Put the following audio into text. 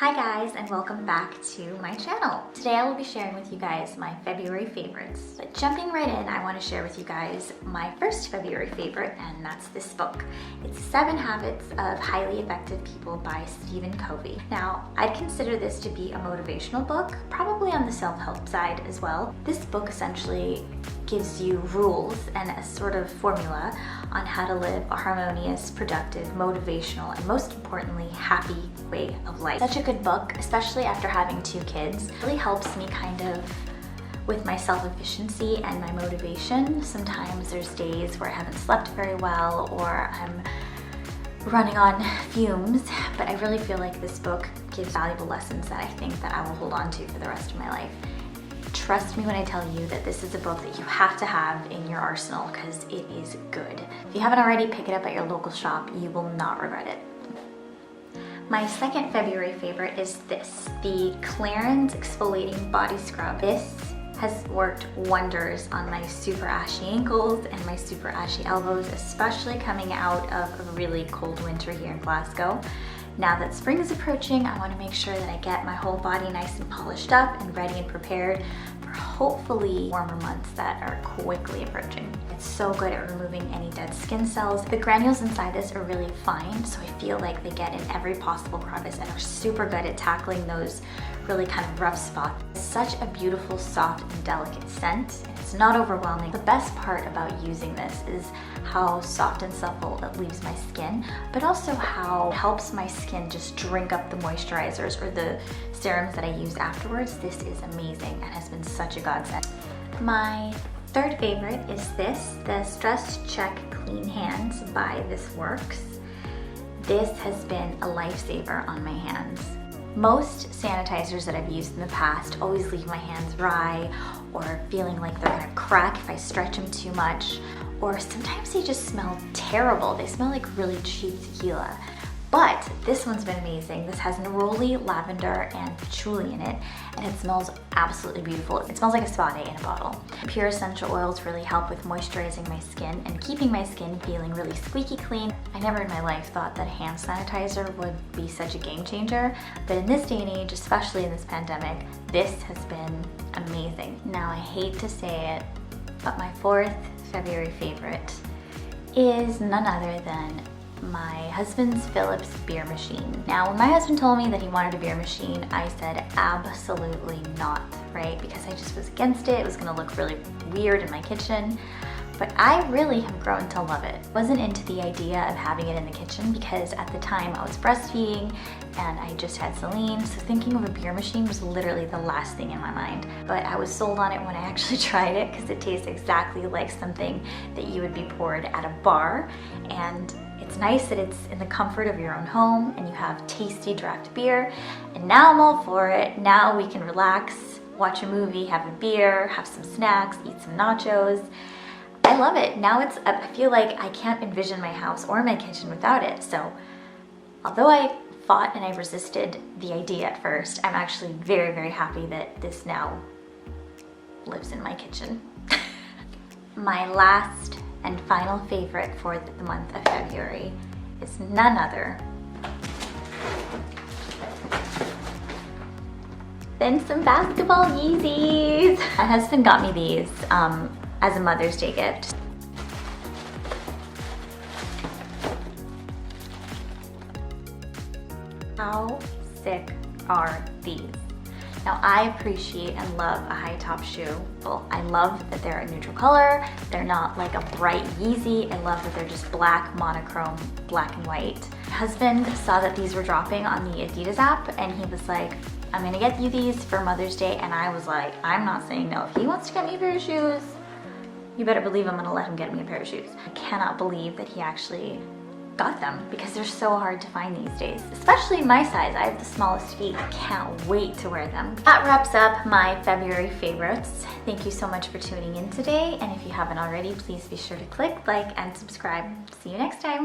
Hi guys, and welcome back to my channel. Today I will be sharing with you guys my February favorites. But jumping right in, I want to share with you guys my first February favorite, and that's this book. It's 7 Habits of Highly Effective People by Stephen Covey. Now, I'd consider this to be a motivational book, probably on the self-help side as well. This book essentially gives you rules and a sort of formula on how to live a harmonious, productive, motivational, and most importantly, happy way of life. Such a good book, especially after having 2 kids. It really helps me kind of with my self-efficiency and my motivation. Sometimes there's days where I haven't slept very well or I'm running on fumes, but I really feel like this book gives valuable lessons that I think that I will hold on to for the rest of my life. Trust me when I tell you that this is a book that you have to have in your arsenal because it is good. If you haven't already, pick it up at your local shop. You will not regret it. My second February favorite is this, the Clarence Exfoliating Body Scrub. This has worked wonders on my super ashy ankles and my super ashy elbows, especially coming out of a really cold winter here in Glasgow. Now that spring is approaching, I want to make sure that I get my whole body nice and polished up and ready and prepared for hopefully warmer months that are quickly approaching. It's so good at removing any dead skin cells. The granules inside this are really fine, so I feel like they get in every possible crevice and are super good at tackling those really kind of rough spots. It's such a beautiful, soft, and delicate scent. It's not overwhelming. The best part about using this is how soft and supple it leaves my skin, but also how it helps my skin just drink up the moisturizers or the serums that I use afterwards. This is amazing and has been such a godsend. My third favorite is this, the Stress Check Clean Hands by This Works. This has been a lifesaver on my hands. Most sanitizers that I've used in the past always leave my hands dry or feeling like they're gonna crack if I stretch them too much, or sometimes they just smell terrible. They smell like really cheap tequila. But this one's been amazing. This has neroli, lavender, and patchouli in it, and it smells absolutely beautiful. It smells like a spa day in a bottle. Pure essential oils really help with moisturizing my skin and keeping my skin feeling really squeaky clean. I never in my life thought that hand sanitizer would be such a game changer, but in this day and age, especially in this pandemic, this has been amazing. Now, I hate to say it, but my fourth February favorite is none other than my husband's Phillips beer machine. Now, when my husband told me that he wanted a beer machine, I said absolutely not, right? Because I just was against it. It was gonna look really weird in my kitchen. But I really have grown to love it. I wasn't into the idea of having it in the kitchen because at the time I was breastfeeding and I just had Celine, so thinking of a beer machine was literally the last thing in my mind. But I was sold on it when I actually tried it because it tastes exactly like something that you would be poured at a bar, and it's nice that it's in the comfort of your own home and you have tasty draft beer, and now I'm all for it. Now we can relax, watch a movie, have a beer, have some snacks, eat some nachos. I love it. Now I feel like I can't envision my house or my kitchen without it. So although I fought and I resisted the idea at first, I'm actually very, very happy that this now lives in my kitchen. My last and final favorite for the month of February is none other than some basketball Yeezys. My husband got me these as a Mother's Day gift. How sick are these? Now, I appreciate and love a high top shoe. Well, I love that they're a neutral color. They're not like a bright Yeezy. I love that they're just black, monochrome, black and white. My husband saw that these were dropping on the Adidas app and he was like, I'm gonna get you these for Mother's Day. And I was like, I'm not saying no. If he wants to get me a pair of shoes, you better believe I'm gonna let him get me a pair of shoes. I cannot believe that he actually got them because they're so hard to find these days, especially in my size. I have the smallest feet. I can't wait to wear them. That wraps up my February favorites. Thank you so much for tuning in today, and if you haven't already, please be sure to click like and subscribe. See you next time.